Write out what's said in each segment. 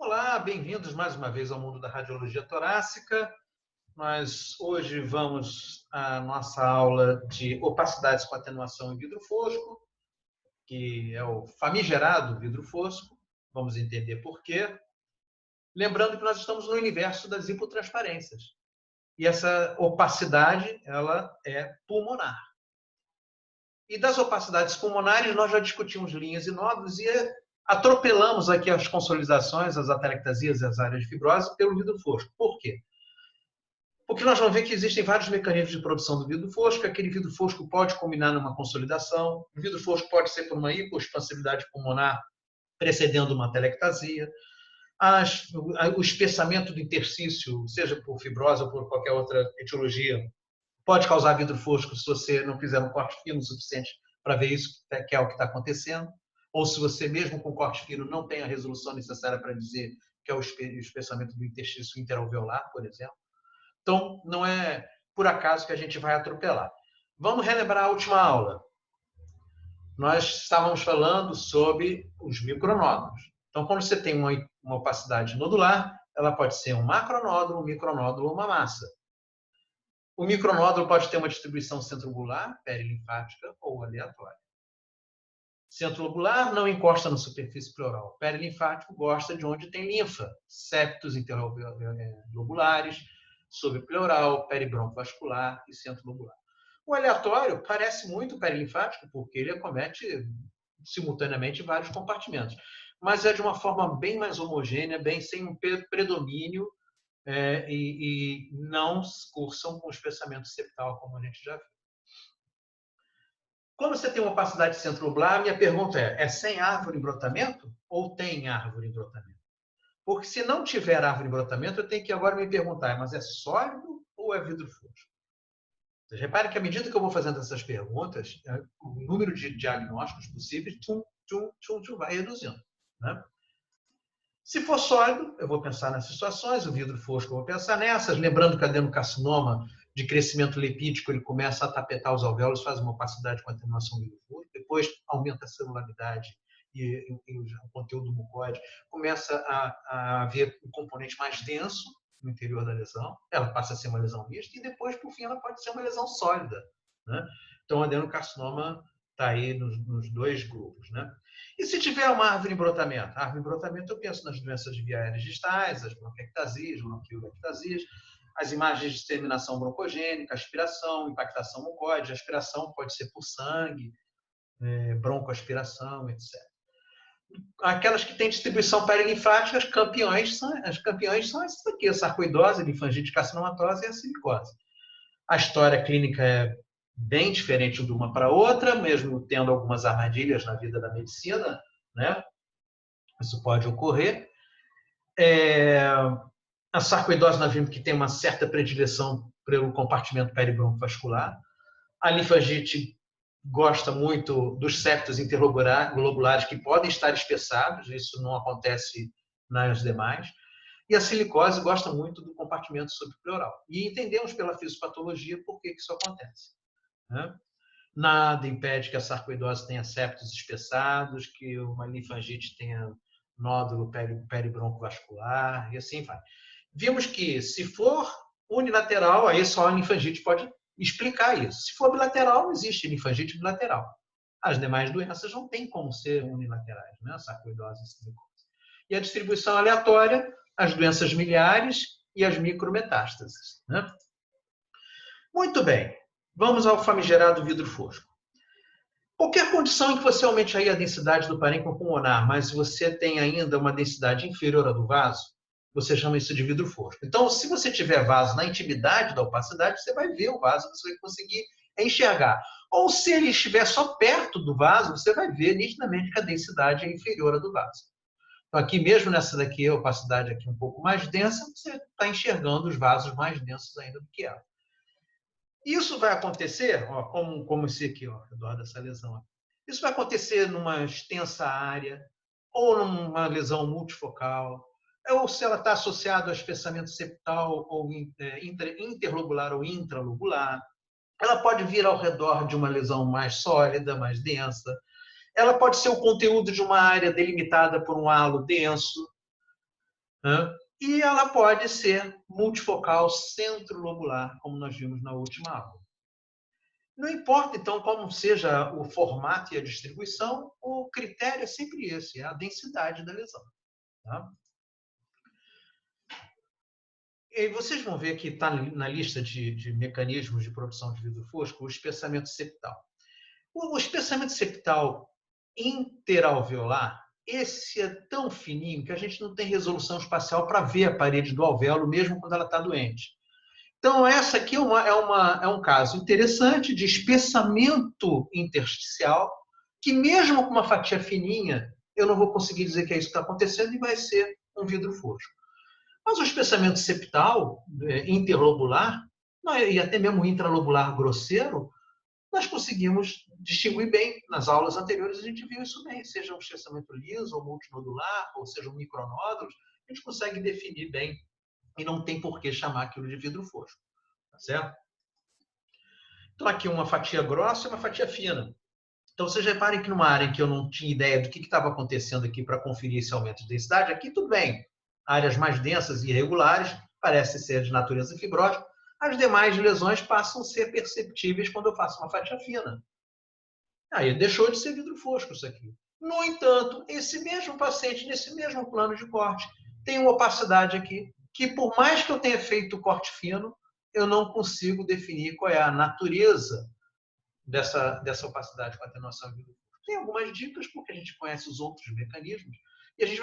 Olá, bem-vindos mais uma vez ao mundo da radiologia torácica. Nós hoje vamos à nossa aula de opacidades com atenuação em vidro fosco, que é o famigerado vidro fosco. Vamos entender por quê. Lembrando que nós estamos no universo das hipotransparências. E essa opacidade, ela é pulmonar. E das opacidades pulmonares, nós já discutimos linhas e nódulos e atropelamos aqui as consolidações, as atelectasias e as áreas de fibrose pelo vidro fosco. Por quê? Porque nós vamos ver que existem vários mecanismos de produção do vidro fosco. Aquele vidro fosco pode combinar numa consolidação. O vidro fosco pode ser por uma hipoexpansividade pulmonar precedendo uma atelectasia. O espessamento do interstício, seja por fibrose ou por qualquer outra etiologia, pode causar vidro fosco se você não fizer um corte fino o suficiente para ver isso, que é o que está acontecendo. Ou se você, mesmo com corte fino, não tem a resolução necessária para dizer que é o espessamento do interstício interalveolar, por exemplo. Então, não é por acaso que a gente vai atropelar. Vamos relembrar a última aula. Nós estávamos falando sobre os micronódulos. Então, quando você tem uma opacidade nodular, ela pode ser um macronódulo, um micronódulo ou uma massa. O micronódulo pode ter uma distribuição centrolobular, perilinfática ou aleatória. Centrolobular não encosta na superfície pleural. Perilinfático gosta de onde tem linfa, septos interlobulares, subpleural, peribroncovascular e centrolobular. O aleatório parece muito perilinfático porque ele acomete simultaneamente vários compartimentos, mas é de uma forma bem mais homogênea, bem sem um predomínio e não cursam com espessamento septal, como a gente já viu. Quando você tem uma opacidade centrolobular, minha pergunta é sem árvore em brotamento ou tem árvore em brotamento? Porque se não tiver árvore em brotamento, eu tenho que agora me perguntar, mas é sólido ou é vidro fosco? Vocês reparem que à medida que eu vou fazendo essas perguntas, o número de diagnósticos possíveis vai reduzindo. Né? Se for sólido, eu vou pensar nessas situações, o vidro fosco eu vou pensar nessas, lembrando que o adenocarcinoma de crescimento lipídico, ele começa a tapetar os alvéolos, faz uma opacidade com atenuação do vidro fosco, depois aumenta a celularidade e o conteúdo do mucoide, começa a haver um componente mais denso no interior da lesão, ela passa a ser uma lesão mista e depois, por fim, ela pode ser uma lesão sólida. Né? Então, o adenocarcinoma está aí nos dois grupos. Né? E se tiver uma árvore em brotamento? A árvore em brotamento, eu penso nas doenças de via aéreas distais, as bronquiectasias, bronquiolectasias, as imagens de terminação broncogênica, aspiração, impactação mucoide, aspiração pode ser por sangue, broncoaspiração, etc. Aquelas que têm distribuição perilinfática, as campeões são essas aqui, a sarcoidose, a linfangite carcinomatosa e a silicose. A história clínica é bem diferente de uma para outra, mesmo tendo algumas armadilhas na vida da medicina, né? Isso pode ocorrer. A sarcoidose nós vimos que tem uma certa predileção pelo compartimento peribroncovascular. A linfangite gosta muito dos septos interglobulares que podem estar espessados, isso não acontece nas demais. E a silicose gosta muito do compartimento subpleural. E entendemos pela fisiopatologia por que isso acontece. Né? Nada impede que a sarcoidose tenha septos espessados, que uma linfangite tenha nódulo peribroncovascular e assim vai. Vimos que se for unilateral, aí só a linfangite pode explicar isso. Se for bilateral, não existe linfangite bilateral. As demais doenças não têm como ser unilaterais, né? Sarcoidose e silicose. E a distribuição aleatória, as doenças miliares e as micrometástases. Né? Muito bem. Vamos ao famigerado vidro fosco. Qualquer condição em que você aumente aí a densidade do parênquima pulmonar, mas você tem ainda uma densidade inferior à do vaso, você chama isso de vidro fosco. Então, se você tiver vaso na intimidade da opacidade, você vai ver o vaso, você vai conseguir enxergar. Ou se ele estiver só perto do vaso, você vai ver nitidamente que a densidade é inferior à do vaso. Então, aqui mesmo nessa daqui, a opacidade aqui um pouco mais densa, você está enxergando os vasos mais densos ainda do que ela. Isso vai acontecer, ó, como esse aqui, ó, ao redor dessa lesão. Isso vai acontecer numa extensa área, ou numa lesão multifocal, ou se ela está associada ao espessamento septal, ou interlobular ou intralobular. Ela pode vir ao redor de uma lesão mais sólida, mais densa. Ela pode ser o conteúdo de uma área delimitada por um halo denso. né? E ela pode ser multifocal centrolobular, como nós vimos na última aula. Não importa, então, como seja o formato e a distribuição, o critério é sempre esse, é a densidade da lesão. Tá? E vocês vão ver que está na lista de mecanismos de produção de vidro fosco o espessamento septal. O espessamento septal interalveolar, esse é tão fininho que a gente não tem resolução espacial para ver a parede do alvéolo, mesmo quando ela está doente. Então, essa aqui é um caso interessante de espessamento intersticial, que mesmo com uma fatia fininha, eu não vou conseguir dizer que é isso que está acontecendo e vai ser um vidro fosco. Mas o espessamento septal, interlobular, e até mesmo intralobular grosseiro, nós conseguimos distinguir bem. Nas aulas anteriores a gente viu isso bem, seja um espessamento liso ou multinodular, ou seja um micronódulos, a gente consegue definir bem e não tem por que chamar aquilo de vidro fosco. Tá certo? Então, aqui uma fatia grossa e uma fatia fina. Então, vocês reparem que numa área em que eu não tinha ideia do que estava acontecendo aqui para conferir esse aumento de densidade, aqui tudo bem. Áreas mais densas e irregulares parecem ser de natureza fibrótica. As demais lesões passam a ser perceptíveis quando eu faço uma fatia fina. Aí deixou de ser vidro fosco isso aqui. No entanto, esse mesmo paciente, nesse mesmo plano de corte, tem uma opacidade aqui, que por mais que eu tenha feito o corte fino, eu não consigo definir qual é a natureza dessa opacidade com atenuação de vidro fosco. Tem algumas dicas, porque a gente conhece os outros mecanismos, e a gente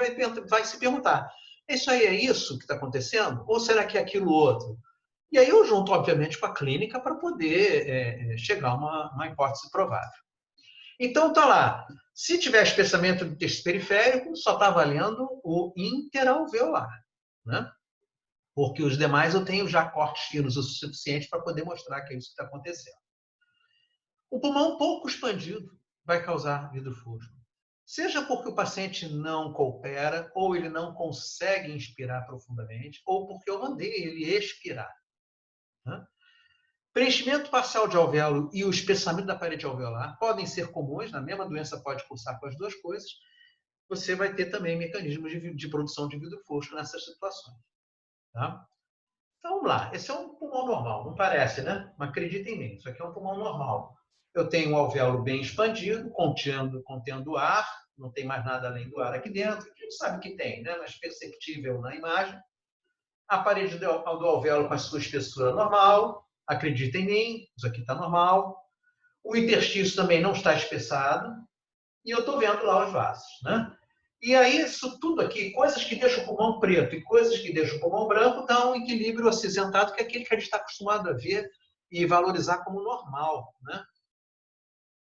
vai se perguntar, isso aí é isso que está acontecendo? Ou será que é aquilo outro? E aí eu junto, obviamente, com a clínica para poder chegar a uma hipótese provável. Então, está lá. Se tiver espessamento do tecido periférico, só está valendo o interalveolar, né? Porque os demais eu tenho já cortes finos o suficiente para poder mostrar que é isso que está acontecendo. O pulmão pouco expandido vai causar vidro fosco. Seja porque o paciente não coopera, ou ele não consegue inspirar profundamente, ou porque eu mandei ele expirar, né? Preenchimento parcial de alvéolo e o espessamento da parede alveolar podem ser comuns, na mesma doença pode cursar com as duas coisas. Você vai ter também mecanismos de produção de vidro fosco nessas situações. Tá? Então, vamos lá. Esse é um pulmão normal, não parece, né? Mas acreditem em mim, isso aqui é um pulmão normal. Eu tenho um alvéolo bem expandido, contendo ar, não tem mais nada além do ar aqui dentro. A gente sabe que tem, né? Mas perceptível na imagem. A parede do alvéolo com a sua espessura normal. Acreditem em mim, isso aqui está normal. O interstício também não está espessado. E eu estou vendo lá os vasos, né? E aí, isso tudo aqui, coisas que deixam o pulmão preto e coisas que deixam o pulmão branco, dão um equilíbrio acinzentado, que é aquele que a gente está acostumado a ver e valorizar como normal, né?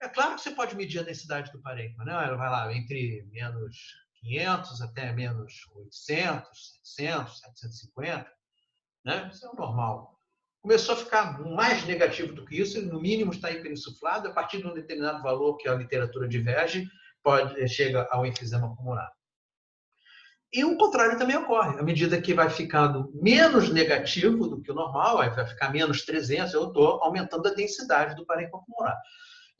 É claro que você pode medir a densidade do parênquima, né? Ela vai lá entre menos 500 até menos 800, 700, 750, né? Isso é o normal. Começou a ficar mais negativo do que isso, no mínimo está hiperinsuflado, a partir de um determinado valor que a literatura diverge, chega ao enfisema pulmonar. E o contrário também ocorre. À medida que vai ficando menos negativo do que o normal, aí vai ficar menos 300, eu estou aumentando a densidade do parênquima pulmonar.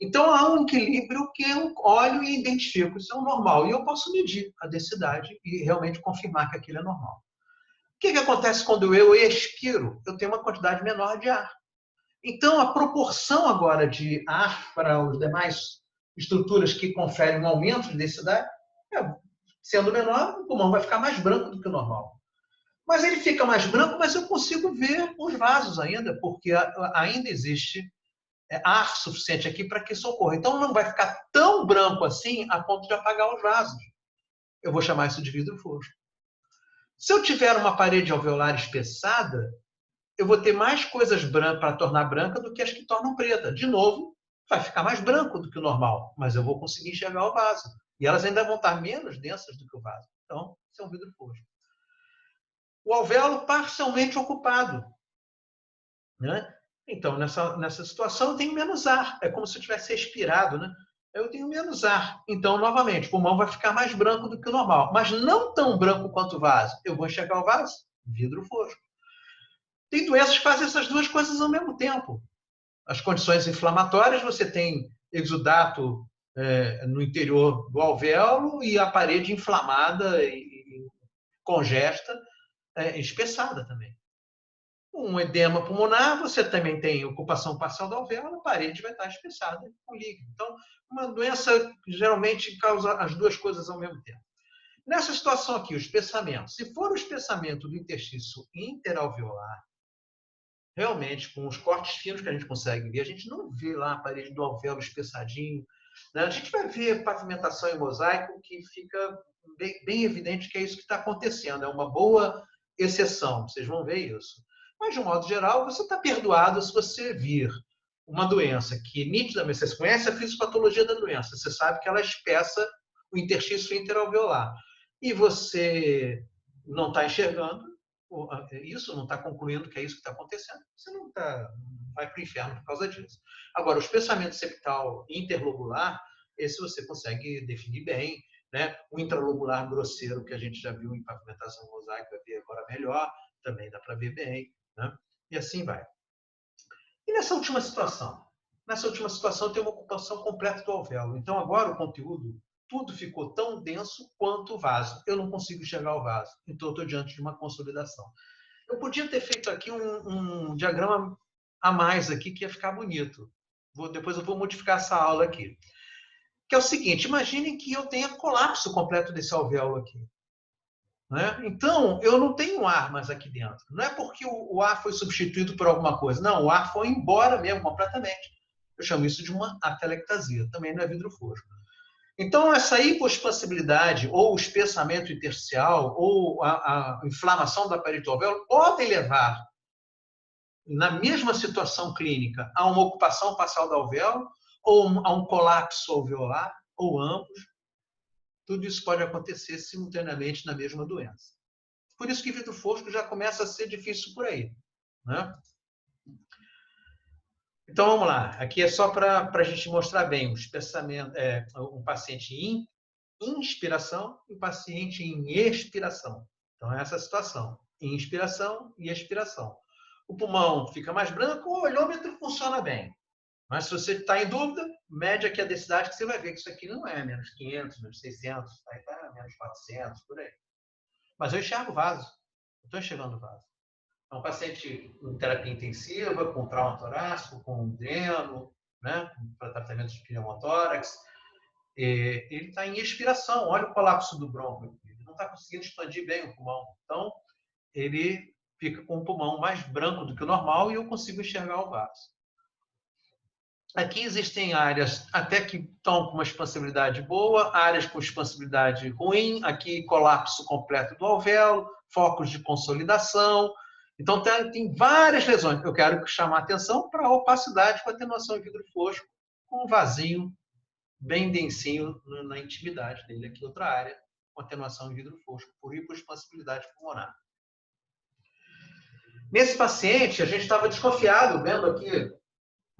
Então, há um equilíbrio que eu olho e identifico, isso é o normal. E eu posso medir a densidade e realmente confirmar que aquilo é normal. O que acontece quando eu expiro? Eu tenho uma quantidade menor de ar. Então, a proporção agora de ar para as demais estruturas que conferem um aumento de densidade, sendo menor, o pulmão vai ficar mais branco do que o normal. Mas ele fica mais branco, mas eu consigo ver os vasos ainda, porque ainda existe ar suficiente aqui para que isso ocorra. Então, não vai ficar tão branco assim a ponto de apagar os vasos. Eu vou chamar isso de vidro fosco. Se eu tiver uma parede alveolar espessada, eu vou ter mais coisas brancas para tornar branca do que as que tornam preta. De novo, vai ficar mais branco do que o normal, mas eu vou conseguir enxergar o vaso. E elas ainda vão estar menos densas do que o vaso. Então, isso é um vidro fosco. O alvéolo parcialmente ocupado, né? Então, nessa situação, eu tenho menos ar. É como se eu tivesse expirado, né? Eu tenho menos ar. Então, novamente, o pulmão vai ficar mais branco do que o normal. Mas não tão branco quanto o vaso. Eu vou enxergar o vaso? Vidro fosco. Tem doenças que fazem essas duas coisas ao mesmo tempo. As condições inflamatórias, você tem exudato no interior do alvéolo e a parede inflamada e congesta, espessada também. Um edema pulmonar, você também tem ocupação parcial da alvéola, a parede vai estar espessada com líquido. Então, uma doença geralmente causa as duas coisas ao mesmo tempo. Nessa situação aqui, o espessamento. Se for o espessamento do interstício interalveolar, realmente, com os cortes finos que a gente consegue ver, a gente não vê lá a parede do alvéolo espessadinho, né? A gente vai ver pavimentação em mosaico que fica bem evidente que é isso que está acontecendo. É uma boa exceção, vocês vão ver isso. Mas, de um modo geral, você está perdoado se você vir uma doença que nitidamente você conhece a fisiopatologia da doença, você sabe que ela espessa o interstício interalveolar. E você não está enxergando isso, não está concluindo que é isso que está acontecendo, você não vai para o inferno por causa disso. Agora, o espessamento septal interlobular, esse você consegue definir bem, né? O intralobular grosseiro, que a gente já viu em pavimentação mosaica, vai ver agora melhor, também dá para ver bem, né? E assim vai. E nessa última situação? Nessa última situação tem uma ocupação completa do alvéolo. Então, agora o conteúdo, tudo ficou tão denso quanto o vaso. Eu não consigo enxergar o vaso. Então, eu estou diante de uma consolidação. Eu podia ter feito aqui um diagrama a mais aqui, que ia ficar bonito. Depois eu vou modificar essa aula aqui. Que é o seguinte, imaginem que eu tenha colapso completo desse alvéolo aqui. Né? Então, eu não tenho ar mais aqui dentro. Não é porque o ar foi substituído por alguma coisa. Não, o ar foi embora mesmo, completamente. Eu chamo isso de uma atelectasia. Também não é vidro fosco. Então, essa hipoexpansibilidade, ou o espessamento intersticial, ou a inflamação da parede do alvéolo, podem levar, na mesma situação clínica, a uma ocupação parcial do alvéolo, ou a um colapso alveolar, ou ambos. Tudo isso pode acontecer simultaneamente na mesma doença. Por isso que vidro fosco já começa a ser difícil por aí. Né? Então, vamos lá. Aqui é só para a gente mostrar bem um paciente em inspiração e um paciente em expiração. Então, é essa situação. Inspiração e expiração. O pulmão fica mais branco, o olhômetro funciona bem. Mas se você está em dúvida, mede aqui a densidade que você vai ver que isso aqui não é menos 500, menos 600, aí está menos 400, por aí. Mas eu enxergo o vaso. Eu estou enxergando o vaso. É um paciente em terapia intensiva, com trauma torácico, com dreno, né, para tratamento de pneumotórax. Ele está em expiração. Olha o colapso do bronco. Ele não está conseguindo expandir bem o pulmão. Então, ele fica com o pulmão mais branco do que o normal e eu consigo enxergar o vaso. Aqui existem áreas até que estão com uma expansibilidade boa, áreas com expansibilidade ruim, aqui colapso completo do alvéolo, focos de consolidação. Então, tem várias lesões. Eu quero chamar a atenção para a opacidade com atenuação em vidro fosco, com um vasinho bem densinho na intimidade dele. Aqui outra área com atenuação em vidro fosco, por hipoexpansibilidade pulmonar. Nesse paciente, a gente estava desconfiado, vendo aqui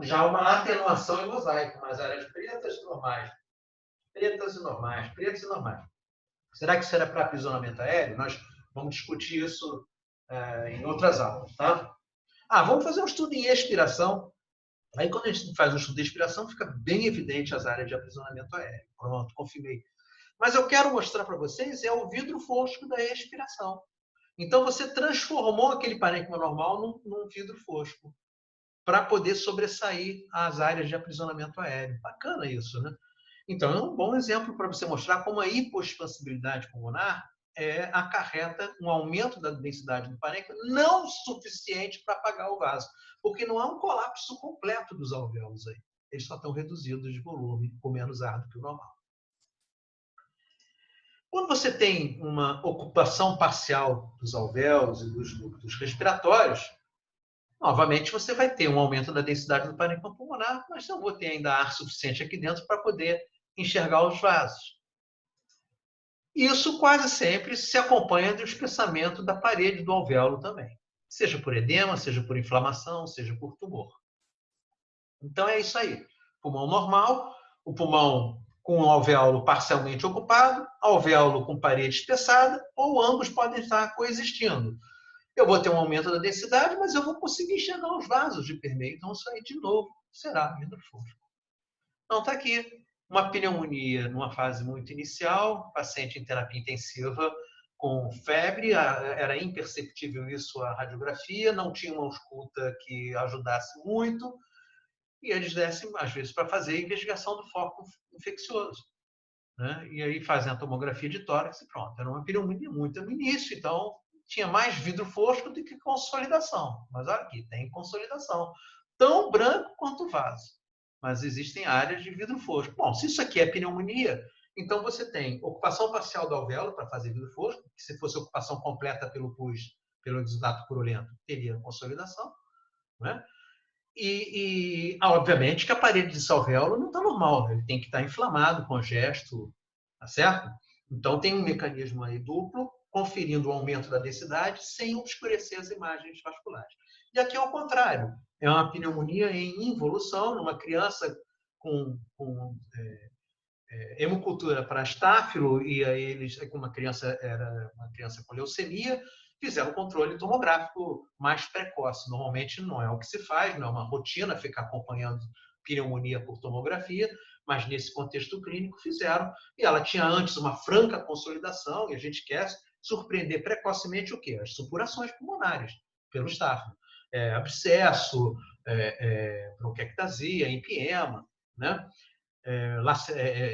já uma atenuação em mosaico, mas áreas pretas normais. Pretas e normais, pretas e normais. Será que isso era para aprisionamento aéreo? Nós vamos discutir isso em outras aulas, tá? Vamos fazer um estudo em expiração. Aí, quando a gente faz um estudo de expiração, fica bem evidente as áreas de aprisionamento aéreo. Pronto, confirmei. Mas eu quero mostrar para vocês o vidro fosco da expiração. Então, você transformou aquele parênquima normal num vidro fosco, para poder sobressair as áreas de aprisionamento aéreo. Bacana isso, né? Então, é um bom exemplo para você mostrar como a hipoexpansibilidade pulmonar acarreta um aumento da densidade do parênquima não suficiente para apagar o vaso, porque não há um colapso completo dos alvéolos aí. Eles só estão reduzidos de volume, com menos ar do que o normal. Quando você tem uma ocupação parcial dos alvéolos e dos ductos respiratórios, novamente, você vai ter um aumento da densidade do parênquima pulmonar, mas não vou ter ainda ar suficiente aqui dentro para poder enxergar os vasos. Isso quase sempre se acompanha do espessamento da parede do alvéolo também, seja por edema, seja por inflamação, seja por tumor. Então é isso aí. Pulmão normal, o pulmão com o alvéolo parcialmente ocupado, alvéolo com parede espessada, ou ambos podem estar coexistindo. Eu vou ter um aumento da densidade, mas eu vou conseguir enxergar os vasos de permeio. Então, isso aí, de novo, será vidro fosco. Então, está aqui uma pneumonia numa fase muito inicial, paciente em terapia intensiva com febre, era imperceptível isso, a radiografia, não tinha uma ausculta que ajudasse muito, e eles descem, às vezes, para fazer a investigação do foco infeccioso. Né? E aí fazem a tomografia de tórax e pronto. Era uma pneumonia muito no início, então tinha mais vidro fosco do que consolidação. Mas olha aqui, tem consolidação. Tão branco quanto o vaso. Mas existem áreas de vidro fosco. Bom, se isso aqui é pneumonia, então você tem ocupação parcial do alvéolo para fazer vidro fosco, que se fosse ocupação completa pelo pus, pelo exudato purulento, teria consolidação. Né? Obviamente que a parede de alvéolo não está normal, né? Ele tem que estar inflamado, congesto, tá certo? Então tem um mecanismo aí duplo, conferindo o aumento da densidade sem obscurecer as imagens vasculares. E aqui é o contrário, é uma pneumonia em involução, numa criança com hemocultura para estáfilo, e aí eles, uma criança era uma criança com leucemia, fizeram um controle tomográfico mais precoce. Normalmente não é o que se faz, não é uma rotina ficar acompanhando pneumonia por tomografia, mas nesse contexto clínico fizeram, e ela tinha antes uma franca consolidação, e a gente quer surpreender precocemente o quê? As supurações pulmonares pelo estáfilo. Abscesso, bronquiectasia, empiema, né?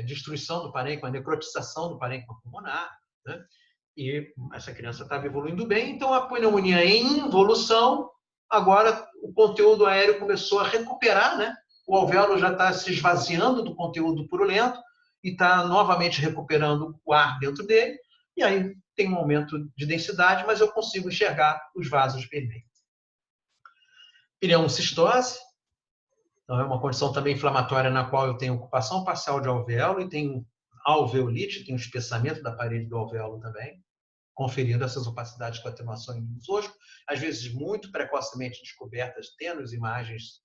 Destruição do parênquima, necrotização do parênquima pulmonar, né? E essa criança estava evoluindo bem, então a pneumonia em involução, agora o conteúdo aéreo começou a recuperar, né? O alvéolo já está se esvaziando do conteúdo purulento e está novamente recuperando o ar dentro dele, e aí tem um aumento de densidade, mas eu consigo enxergar os vasos vermelhos. Pneumocistose, então é uma condição também inflamatória na qual eu tenho ocupação parcial de alvéolo e tenho alveolite, tem um espessamento da parede do alvéolo também, conferindo essas opacidades com atenuação em fosco, às vezes muito precocemente descobertas, tendo as imagens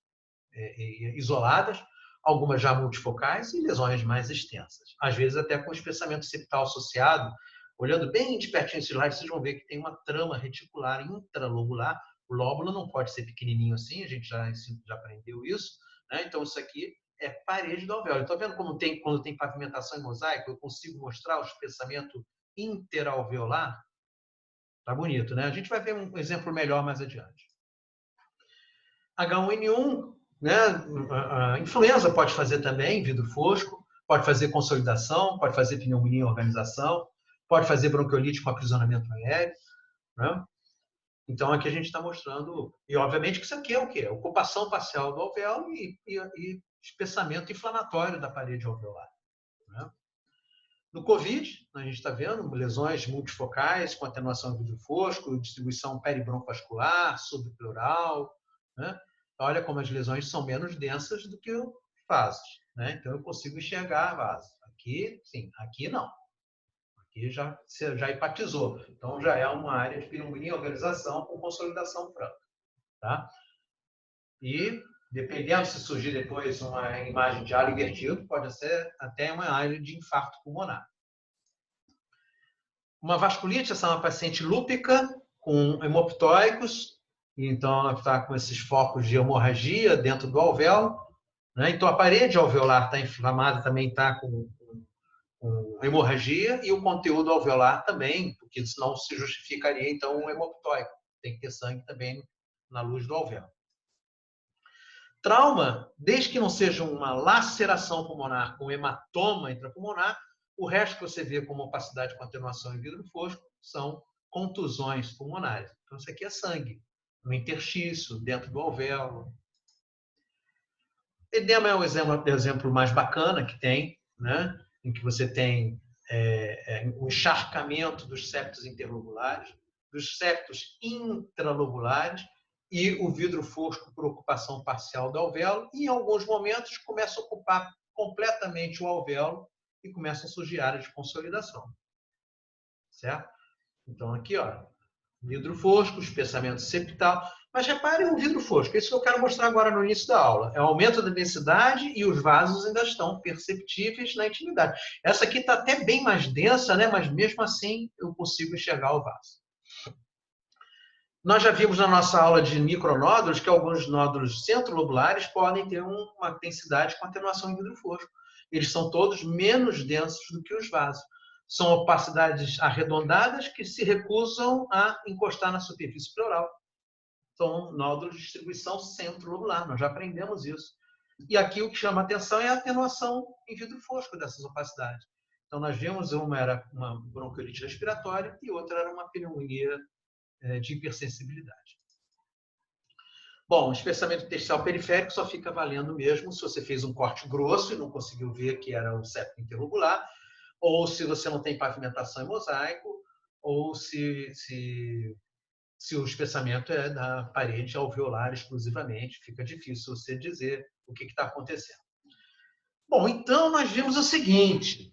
isoladas, algumas já multifocais e lesões mais extensas. Às vezes até com espessamento septal associado. Olhando bem de pertinho esse slide, vocês vão ver que tem uma trama reticular intralobular. O lóbulo não pode ser pequenininho assim, a gente já aprendeu isso. Né? Então, isso aqui é parede do alvéolo. Está vendo como quando tem pavimentação em mosaico, eu consigo mostrar o espessamento interalveolar? Tá bonito, né? A gente vai ver um exemplo melhor mais adiante. H1N1, né? A influenza pode fazer também vidro fosco, pode fazer consolidação, pode fazer pneumonia em organização, pode fazer bronquiolite com aprisionamento aéreo. Né? Então, aqui a gente está mostrando, e obviamente que isso aqui é o quê? Ocupação parcial do alvéolo e espessamento inflamatório da parede alveolar. Né? No COVID, a gente está vendo lesões multifocais com atenuação de vidro fosco, distribuição peribroncovascular, subpleural. Né? Olha como as lesões são menos densas do que os vasos. Né? Então, eu consigo enxergar vasos. Aqui, sim. Aqui, não. Aqui já hepatizou. Então, já é uma área de pneumonia em organização com consolidação franca. Tá? E, dependendo se surgir depois uma imagem de halo invertido, pode ser até uma área de infarto pulmonar. Uma vasculite, essa é uma paciente lúpica com hemoptóicos, então ela está com esses focos de hemorragia dentro do alvéolo. Né? Então, a parede alveolar está inflamada, também está com hemorragia, e o conteúdo alveolar também, porque senão se justificaria, então, um hemoptóico. Tem que ter sangue também na luz do alvéolo. Trauma, desde que não seja uma laceração pulmonar com hematoma intrapulmonar, o resto que você vê como opacidade com atenuação em vidro fosco são contusões pulmonares. Então, isso aqui é sangue, no interstício, dentro do alvéolo. Edema é o exemplo mais bacana que tem, né? Em que você tem o encharcamento dos septos interlobulares, dos septos intralobulares, e o vidro fosco por ocupação parcial do alvéolo, e em alguns momentos começa a ocupar completamente o alvéolo e começam a surgir áreas de consolidação. Certo? Então, aqui, ó, vidro fosco, espessamento septal. Mas reparem o vidro fosco, é isso que eu quero mostrar agora no início da aula. É o aumento da densidade e os vasos ainda estão perceptíveis na intimidade. Essa aqui está até bem mais densa, né? Mas mesmo assim eu consigo enxergar o vaso. Nós já vimos na nossa aula de micronódulos que alguns nódulos centrolobulares podem ter uma densidade com atenuação em vidro fosco. Eles são todos menos densos do que os vasos. São opacidades arredondadas que se recusam a encostar na superfície pleural. São nódulos de distribuição centro-lobular, nós já aprendemos isso. E aqui o que chama a atenção é a atenuação em vidro fosco dessas opacidades. Então, nós vimos uma era uma bronquiolite respiratória e outra era uma pneumonia de hipersensibilidade. Bom, o espessamento intersticial periférico só fica valendo mesmo se você fez um corte grosso e não conseguiu ver que era o septo interlobular, ou se você não tem pavimentação em mosaico, ou se o espessamento é da parede alveolar exclusivamente. Fica difícil você dizer o que está acontecendo. Bom, então nós vimos o seguinte: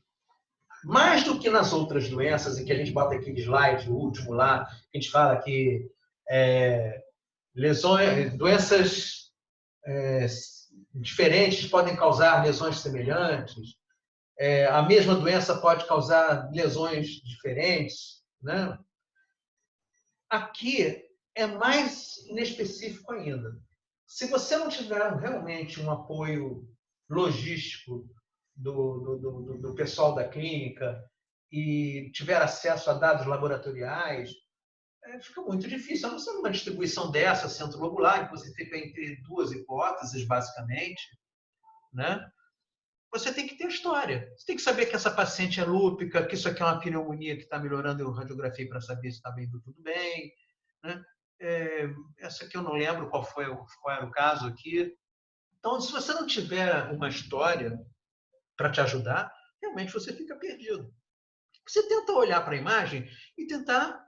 mais do que nas outras doenças, em que a gente bota aquele slide, o último lá, a gente fala que doenças diferentes podem causar lesões semelhantes, a mesma doença pode causar lesões diferentes, né? Aqui é mais inespecífico ainda. Se você não tiver realmente um apoio logístico do pessoal da clínica e tiver acesso a dados laboratoriais, fica muito difícil. A não ser uma distribuição dessa, centro-lobular, que você fica entre duas hipóteses, basicamente, né? Você tem que ter história. Você tem que saber que essa paciente é lúpica, que isso aqui é uma pneumonia que está melhorando a radiografia para saber se está indo tudo bem, né? Essa aqui eu não lembro qual era o caso aqui. Então, se você não tiver uma história para te ajudar, realmente você fica perdido. Você tenta olhar para a imagem e tentar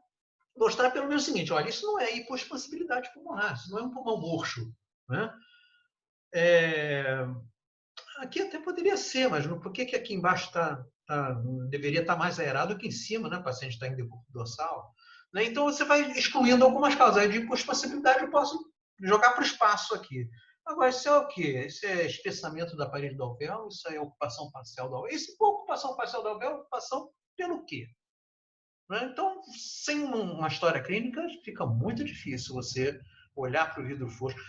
mostrar pelo menos o seguinte: olha, isso não é hipoexpansibilidade pulmonar, isso não é um pulmão murcho, né? Aqui até poderia ser, mas por que aqui embaixo deveria estar mais aerado do que em cima, né? O paciente está em decúbito dorsal. Né? Então, você vai excluindo algumas causas. De hipoexpansibilidade, eu posso jogar para o espaço aqui. Agora, isso é o quê? Isso é espessamento da parede do alvéolo? Isso é ocupação parcial do alvéolo? E se for ocupação parcial do alvéolo, ocupação pelo quê? Né? Então, sem uma história clínica, fica muito difícil você olhar para o vidro fosco.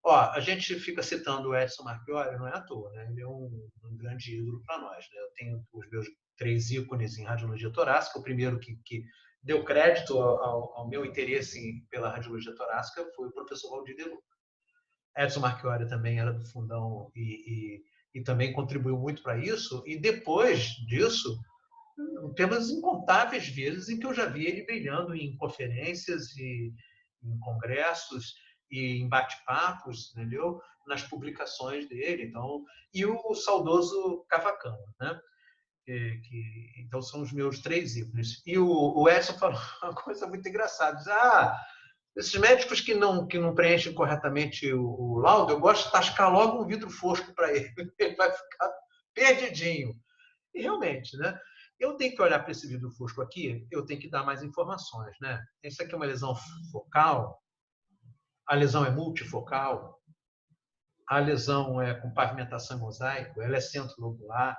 A gente fica citando o Edson Marchiori, não é à toa, né? Ele é um grande ídolo para nós. Né? Eu tenho os meus 3 ícones em radiologia torácica. O primeiro que deu crédito ao meu interesse pela radiologia torácica foi o professor Valdir De Luca. Edson Marchiori também era do fundão e também contribuiu muito para isso. E depois disso, temos incontáveis vezes em que eu já vi ele brilhando em conferências e em congressos e em bate-papos, entendeu? Nas publicações dele. Então, e o saudoso Cavacão, né? Então, são os meus 3 ícones. E o Edson falou uma coisa muito engraçada. Diz, esses médicos que não preenchem corretamente o laudo, eu gosto de tascar logo um vidro fosco para ele. Ele vai ficar perdidinho. E realmente, né? Eu tenho que olhar para esse vidro fosco aqui, eu tenho que dar mais informações, né? Isso aqui é uma lesão focal, a lesão é multifocal, a lesão é com pavimentação em mosaico, ela é centro-lobular,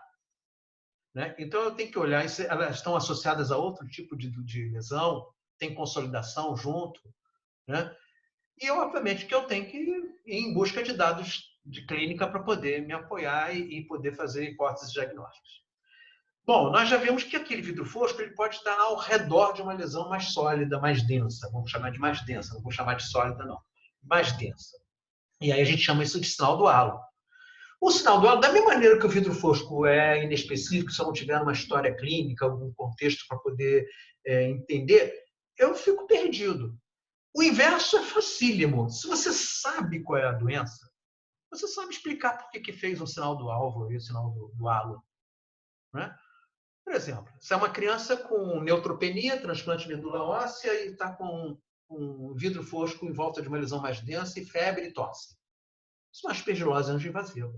né? Então, eu tenho que olhar, elas estão associadas a outro tipo de lesão, tem consolidação junto, né? E, obviamente, que eu tenho que ir em busca de dados de clínica para poder me apoiar e poder fazer hipóteses diagnósticas. Bom, nós já vimos que aquele vidro fosco ele pode estar ao redor de uma lesão mais sólida, mais densa. Vamos chamar de mais densa, não vou chamar de sólida, não. Mais densa. E aí a gente chama isso de sinal do halo. O sinal do halo, da mesma maneira que o vidro fosco é inespecífico, se eu não tiver uma história clínica, algum contexto para poder entender, eu fico perdido. O inverso é facílimo. Se você sabe qual é a doença, você sabe explicar por que fez o sinal do alvo e o sinal do halo. Né? Por exemplo, se é uma criança com neutropenia, transplante de medula óssea e está com um vidro fosco em volta de uma lesão mais densa e febre e tosse. Isso é uma aspergilose angioinvasiva.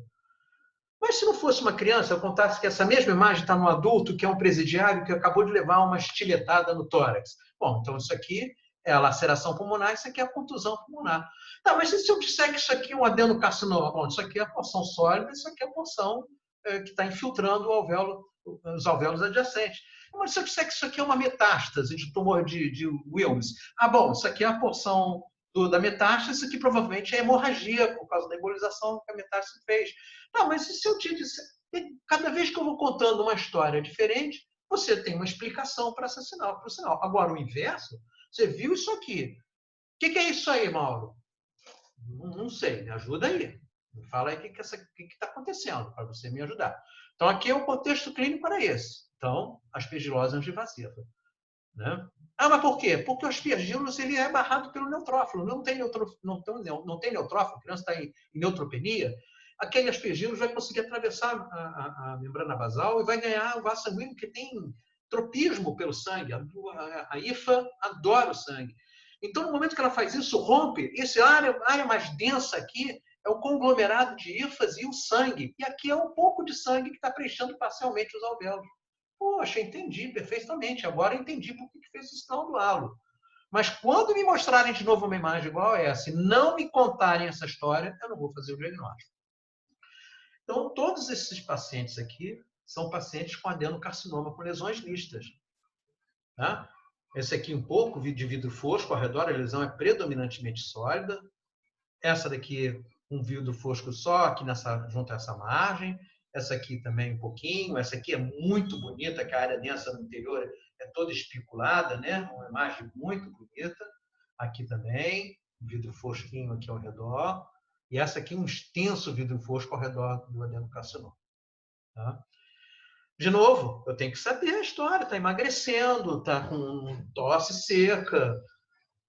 Mas se não fosse uma criança, eu contasse que essa mesma imagem está no adulto, que é um presidiário que acabou de levar uma estiletada no tórax. Bom, então isso aqui é a laceração pulmonar, isso aqui é a contusão pulmonar. Tá, mas e se eu disser que isso aqui é um adenocarcinoma? Bom, isso aqui é a porção sólida, isso aqui é a porção que está infiltrando os alvéolos adjacentes. Mas se eu disser que isso aqui é uma metástase de tumor de Wilms, bom, isso aqui é a porção da metástase, isso aqui provavelmente é hemorragia por causa da embolização que a metástase fez. Mas e se eu te disser, cada vez que eu vou contando uma história diferente, você tem uma explicação para esse sinal, para o sinal. Agora, o inverso, você viu isso aqui. O que é isso aí, Mauro? Não sei, me ajuda aí. Me fala aí o que está acontecendo, para você me ajudar. Então, aqui é o contexto clínico era esse. Então, aspergilose angivacífala. Né? Ah, mas por quê? Porque o aspergillus ele é barrado pelo neutrófilo. Não tem neutrófilo, a criança está em neutropenia. Aquele aspergillus vai conseguir atravessar a membrana basal e vai ganhar o vaso sanguíneo que tem tropismo pelo sangue. A IFA adora o sangue. Então, no momento que ela faz isso, rompe. Essa área mais densa aqui é o conglomerado de IFAs e o sangue. E aqui é um pouco de sangue que está preenchendo parcialmente os alvéolos. Poxa, entendi perfeitamente. Agora entendi por que fez o sinal do halo. Mas quando me mostrarem de novo uma imagem igual a essa e não me contarem essa história, eu não vou fazer o diagnóstico. Então, todos esses pacientes aqui são pacientes com adenocarcinoma com lesões mistas. Tá? Esse aqui um pouco de vidro fosco ao redor, a lesão é predominantemente sólida. Essa daqui, um vidro fosco só aqui junto a essa margem. Essa aqui também um pouquinho. Essa aqui é muito bonita, que a área densa no interior é toda espiculada, né? Uma imagem muito bonita. Aqui também, um vidro fosquinho aqui ao redor. E essa aqui, um extenso vidro fosco ao redor do adenocarcinoma. Tá? De novo, eu tenho que saber a história. Está emagrecendo, está com tosse seca,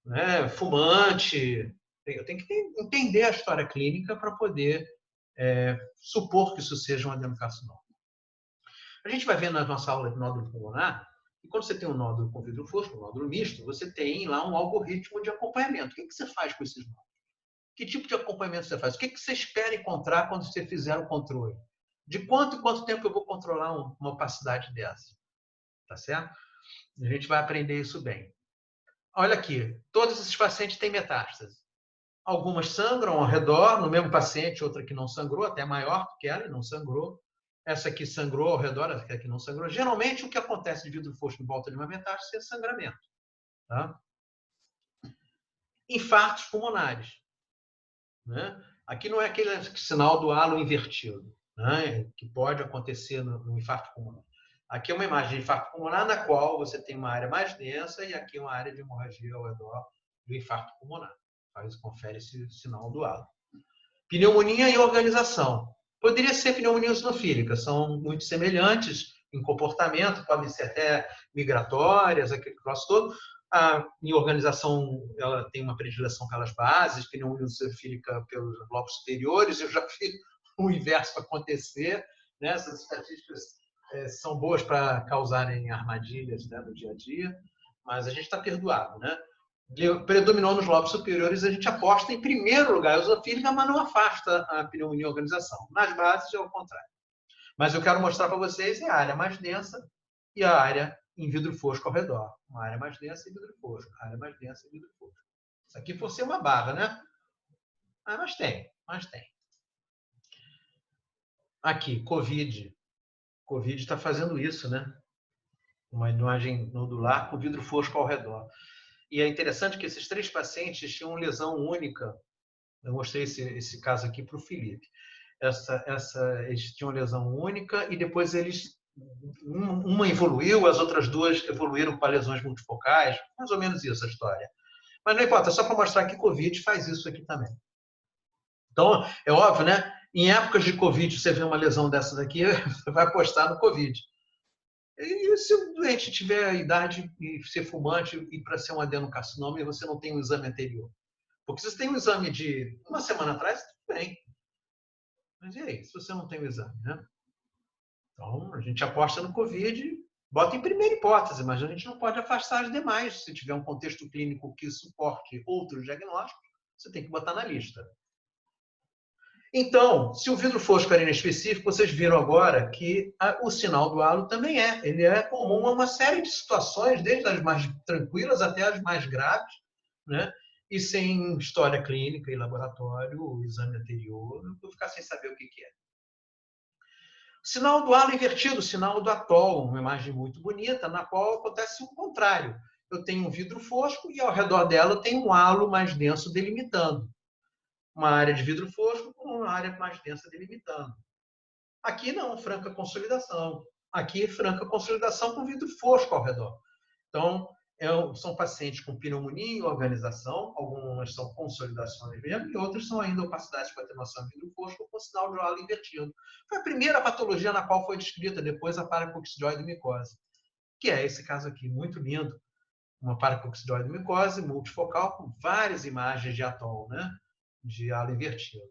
né? Fumante. Eu tenho que entender a história clínica para poder supor que isso seja um adenocarcinoma. A gente vai ver na nossa aula de nódulo pulmonar, que quando você tem um nódulo com vidro fosco, um nódulo misto, você tem lá um algoritmo de acompanhamento. O que você faz com esses nódulos? Que tipo de acompanhamento você faz? O que você espera encontrar quando você fizer o controle? De quanto em quanto tempo eu vou controlar uma opacidade dessa? Tá certo? A gente vai aprender isso bem. Olha aqui, todos esses pacientes têm metástase. Algumas sangram ao redor, no mesmo paciente, outra que não sangrou, até maior que ela e não sangrou. Essa aqui sangrou ao redor, essa aqui não sangrou. Geralmente, o que acontece de vidro fosco em volta de uma metástase é sangramento. Tá? Infartos pulmonares. Né? Aqui não é aquele sinal do halo invertido, né? Que pode acontecer no infarto pulmonar. Aqui é uma imagem de infarto pulmonar na qual você tem uma área mais densa e aqui uma área de hemorragia ao redor do infarto pulmonar. Confere esse sinal do halo. Pneumonia e organização. Poderia ser pneumonia eosinofílica, são muito semelhantes em comportamento, podem ser até migratórias, aquele troço todo. Em organização, ela tem uma predileção pelas bases, pneumonia eosinofílica pelos lobos superiores. Eu já vi o inverso acontecer. Né? Essas estatísticas são boas para causarem armadilhas, né, no dia a dia, mas a gente está perdoado, né? Predominou nos lobos superiores, a gente aposta em primeiro lugar a eosinofílica, mas não afasta a pneumonia e organização. Nas bases é o contrário. Mas eu quero mostrar para vocês a área mais densa e a área em vidro fosco ao redor. Uma área mais densa e vidro fosco. A área mais densa e vidro fosco. Isso aqui por ser uma barra, né? Mas tem. Aqui, Covid. Covid está fazendo isso, né? Uma imagem nodular com vidro fosco ao redor. E é interessante que esses 3 pacientes tinham lesão única. Eu mostrei esse caso aqui para o Felipe. Eles tinham lesão única e depois uma evoluiu, as outras 2 evoluíram para lesões multifocais. Mais ou menos isso a história. Mas não importa, é só para mostrar que Covid faz isso aqui também. Então, é óbvio, né? Em épocas de Covid, você vê uma lesão dessa daqui, você vai apostar no Covid. E se o doente tiver a idade e ser fumante e para ser um adenocarcinoma e você não tem um exame anterior? Porque se você tem um exame de uma semana atrás, tudo bem. Mas e aí, se você não tem o exame, né? Então, a gente aposta no Covid, bota em primeira hipótese, mas a gente não pode afastar as demais. Se tiver um contexto clínico que suporte outros diagnósticos, você tem que botar na lista. Então, se o vidro fosco era inespecífico, vocês viram agora que o sinal do halo também ele é comum a uma série de situações, desde as mais tranquilas até as mais graves, né? E sem história clínica e laboratório, o exame anterior, eu vou ficar sem saber o que é. O sinal do halo invertido, o sinal do atol, uma imagem muito bonita, na qual acontece o contrário. Eu tenho um vidro fosco e ao redor dela eu tenho um halo mais denso delimitando. Uma área de vidro fosco com uma área mais densa delimitando. Aqui não, franca consolidação. aqui, franca consolidação com vidro fosco ao redor. Então, são pacientes com pneumonia em organização, algumas são consolidações mesmo, e outras são ainda opacidades com atenuação de vidro fosco com sinal de halo invertido. Foi a primeira patologia na qual foi descrita depois a paracoccidioide micose, que é esse caso aqui, muito lindo. Uma paracoccidioide micose multifocal com várias imagens de atol, né? De halo invertido.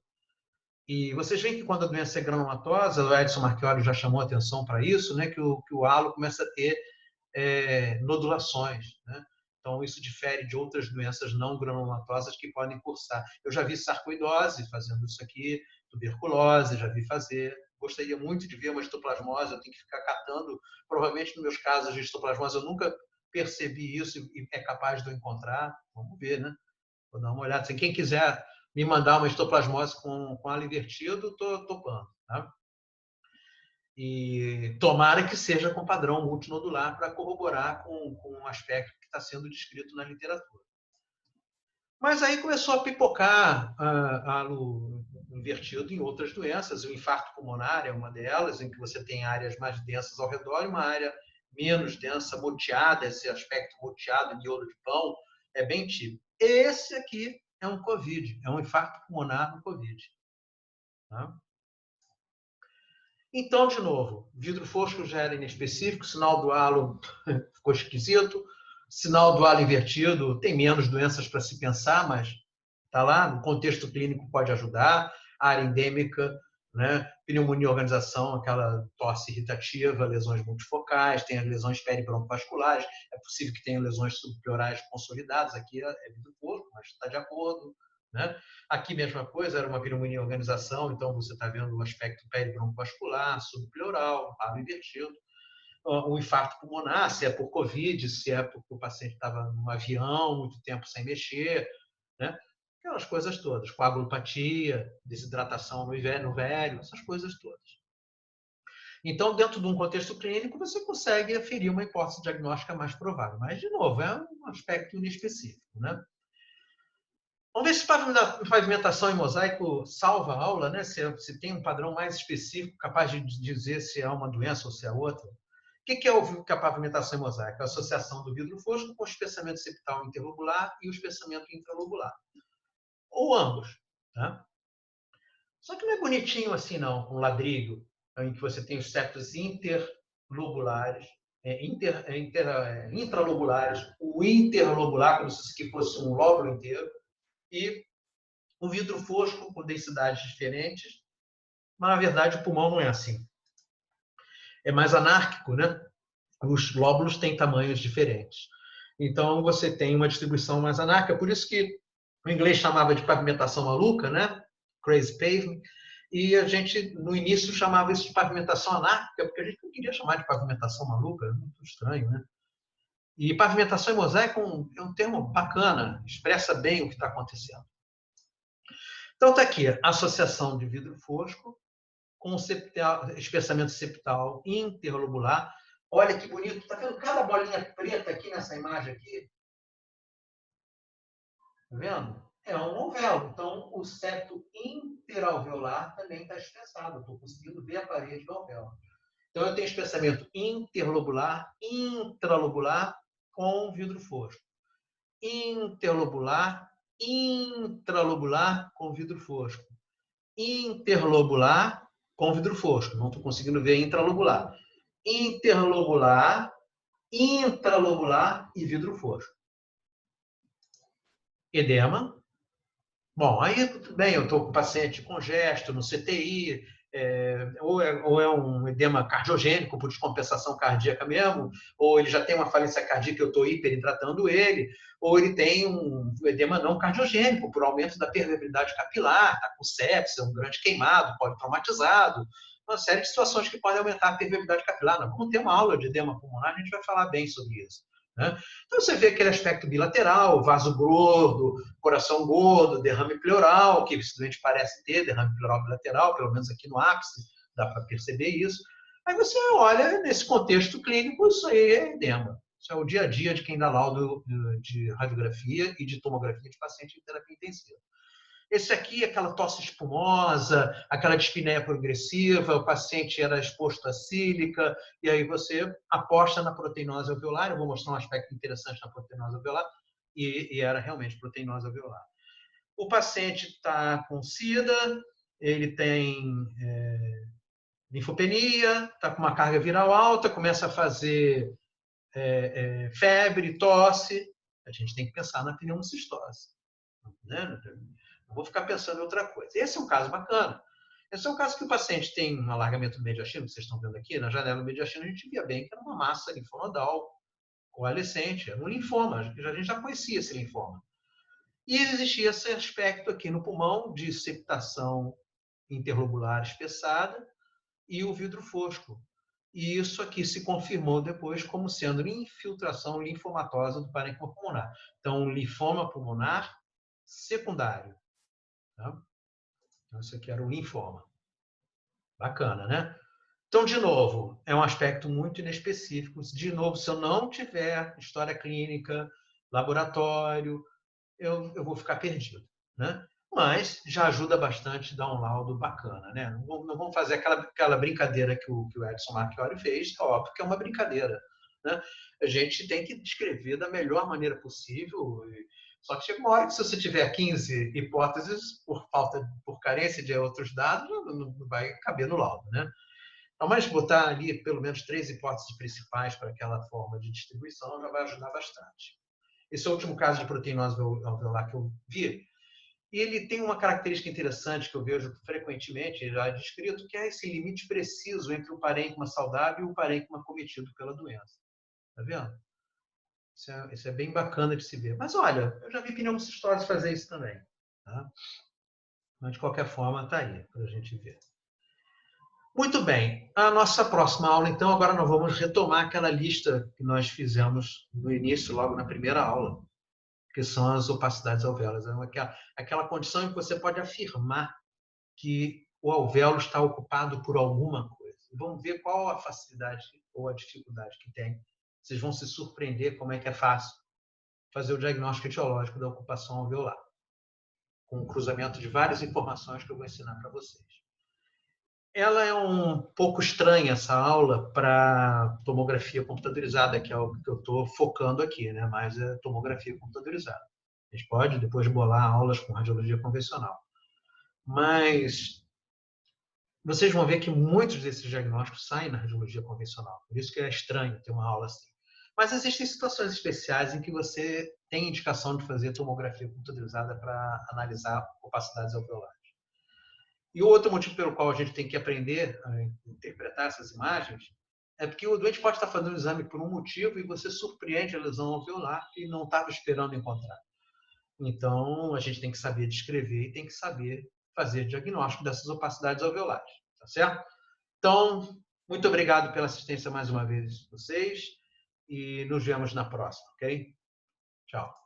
E vocês veem que quando a doença é granulomatosa, o Edson Marchiori já chamou atenção para isso, né? Que o halo começa a ter nodulações, né? Então, isso difere de outras doenças não granulomatosas que podem cursar. Eu já vi sarcoidose fazendo isso aqui, tuberculose, já vi fazer. Gostaria muito de ver uma histoplasmose, eu tenho que ficar catando. Provavelmente, nos meus casos de histoplasmose, eu nunca percebi isso e é capaz de eu encontrar. Vamos ver, né? Vou dar uma olhada. Se quem quiser me mandar uma histoplasmose com halo invertido, estou topando, tá? E tomara que seja com padrão multinodular para corroborar com o aspecto que está sendo descrito na literatura. Mas aí começou a pipocar halo invertido em outras doenças. O infarto pulmonar é uma delas, em que você tem áreas mais densas ao redor e uma área menos densa, moteada. Esse aspecto moteado, miolo de pão, é bem típico. Esse aqui é um COVID, é um infarto pulmonar no COVID. Tá? Então, de novo, vidro fosco já era inespecífico, sinal do halo ficou esquisito, sinal do halo invertido tem menos doenças para se pensar, mas está lá, no contexto clínico pode ajudar, área endêmica, né? Pneumonia organização, aquela tosse irritativa, lesões multifocais, tem as lesões peribroncovasculares, é possível que tenha lesões subpleurais consolidadas, aqui é vidro fosco, mas está de acordo. Né? Aqui, mesma coisa, era uma pneumonia em organização, então você está vendo o aspecto peribroncovascular, subpleural, halo invertido. O infarto pulmonar, se é por Covid, se é porque o paciente estava num avião, muito tempo sem mexer, né? Aquelas coisas todas, coagulopatia, desidratação no velho, essas coisas todas. Então, dentro de um contexto clínico, você consegue aferir uma hipótese diagnóstica mais provável. Mas, de novo, é um aspecto inespecífico, né? Vamos ver se pavimentação em mosaico salva a aula, né? Se tem um padrão mais específico capaz de dizer se é uma doença ou se é outra. O que é a pavimentação em mosaico? A associação do vidro fosco com o espessamento septal interlobular e o espessamento intralobular. Ou ambos. Tá? Só que não é bonitinho assim, não, com ladrilho, em que você tem os septos interlobulares, intralobulares, o interlobular, como se fosse um lóbulo inteiro, e o vidro fosco com densidades diferentes, mas na verdade o pulmão não é assim. É mais anárquico, né? Os lóbulos têm tamanhos diferentes. Então você tem uma distribuição mais anárquica, por isso que o inglês chamava de pavimentação maluca, né? Crazy paving, e a gente no início chamava isso de pavimentação anárquica, porque a gente não queria chamar de pavimentação maluca, é muito estranho, né? E pavimentação em mosaico é um termo bacana, expressa bem o que está acontecendo. Então, está aqui a associação de vidro fosco com espessamento septal interlobular. Olha que bonito, está vendo cada bolinha preta aqui nessa imagem aqui? Está vendo? É um alvéolo. Então, o septo interalveolar também está espessado. Estou conseguindo ver a parede do alvéolo. Então, eu tenho espessamento interlobular, intralobular com vidro fosco. Interlobular, intralobular com vidro fosco. Interlobular com vidro fosco. Não estou conseguindo ver intralobular. Interlobular, intralobular e vidro fosco. Edema. Bom, aí tudo bem, eu estou com paciente congesto no CTI, ou é um edema cardiogênico por descompensação cardíaca mesmo, ou ele já tem uma falência cardíaca e eu estou hiperidratando ele, ou ele tem um edema não cardiogênico por aumento da permeabilidade capilar, está com sepsia, um grande queimado, politraumatizado, uma série de situações que podem aumentar a permeabilidade capilar. Nós vamos ter uma aula de edema pulmonar, a gente vai falar bem sobre isso. Né? Então você vê aquele aspecto bilateral, vaso gordo, coração gordo, derrame pleural, que evidentemente parece ter derrame pleural bilateral, pelo menos aqui no ápice, dá para perceber isso. Aí você olha, nesse contexto clínico, isso aí é edema. Isso é o dia a dia de quem dá laudo de radiografia e de tomografia de paciente em terapia intensiva. Esse aqui, aquela tosse espumosa, aquela dispneia progressiva, o paciente era exposto à sílica, e aí você aposta na proteinose alveolar. Eu vou mostrar um aspecto interessante na proteinose alveolar, e era realmente proteinose alveolar. O paciente está com SIDA, ele tem linfopenia, está com uma carga viral alta, começa a fazer febre, tosse. A gente tem que pensar na pneumocistose. Né? Não vou ficar pensando em outra coisa. Esse é um caso bacana. Esse é um caso que o paciente tem um alargamento do mediastino, que vocês estão vendo aqui, na janela do mediastino a gente via bem que era uma massa linfonodal coalescente, era um linfoma, a gente já conhecia esse linfoma. E existia esse aspecto aqui no pulmão de septação interlobular espessada e o vidro fosco. E isso aqui se confirmou depois como sendo infiltração linfomatosa do parênquima pulmonar. Então, linfoma pulmonar secundário. Tá? Então, isso aqui era o linfoma. Bacana, né? Então, de novo, é um aspecto muito inespecífico. De novo, se eu não tiver história clínica, laboratório, eu vou ficar perdido, né? Mas já ajuda bastante dar um laudo bacana, né? Não vamos fazer aquela brincadeira que o Edson Marchiori fez, é óbvio que é uma brincadeira, né? A gente tem que descrever da melhor maneira possível, só que chega uma hora que se você tiver 15 hipóteses por carência de outros dados, não vai caber no laudo, né? Então, mas botar ali pelo menos 3 hipóteses principais para aquela forma de distribuição já vai ajudar bastante. Esse é o último caso de proteinose alveolar que eu vi. E ele tem uma característica interessante que eu vejo frequentemente, já descrito, que é esse limite preciso entre o parênquima saudável e o parênquima cometido pela doença. Tá vendo? Isso é bem bacana de se ver. Mas olha, eu já vi pneumocistose fazer isso também. Tá? Mas de qualquer forma, está aí para a gente ver. Muito bem. A nossa próxima aula, então, agora nós vamos retomar aquela lista que nós fizemos no início, logo na primeira aula, que são as opacidades alvéolas. É aquela condição em que você pode afirmar que o alvéolo está ocupado por alguma coisa. Vamos ver qual a facilidade ou a dificuldade que tem. Vocês vão se surpreender como é que é fácil fazer o diagnóstico etiológico da ocupação alveolar, com o cruzamento de várias informações que eu vou ensinar para vocês. Ela é um pouco estranha, essa aula, para tomografia computadorizada, que é o que eu estou focando aqui, né? Mas é tomografia computadorizada. A gente pode depois bolar aulas com radiologia convencional. Mas vocês vão ver que muitos desses diagnósticos saem na radiologia convencional. Por isso que é estranho ter uma aula assim. Mas existem situações especiais em que você tem indicação de fazer tomografia computadorizada para analisar opacidades alveolares. E o outro motivo pelo qual a gente tem que aprender a interpretar essas imagens é porque o doente pode estar fazendo o exame por um motivo e você surpreende a lesão alveolar que não estava esperando encontrar. Então, a gente tem que saber descrever e tem que saber fazer diagnóstico dessas opacidades alveolares, tá certo? Então, muito obrigado pela assistência mais uma vez de vocês e nos vemos na próxima, ok? Tchau.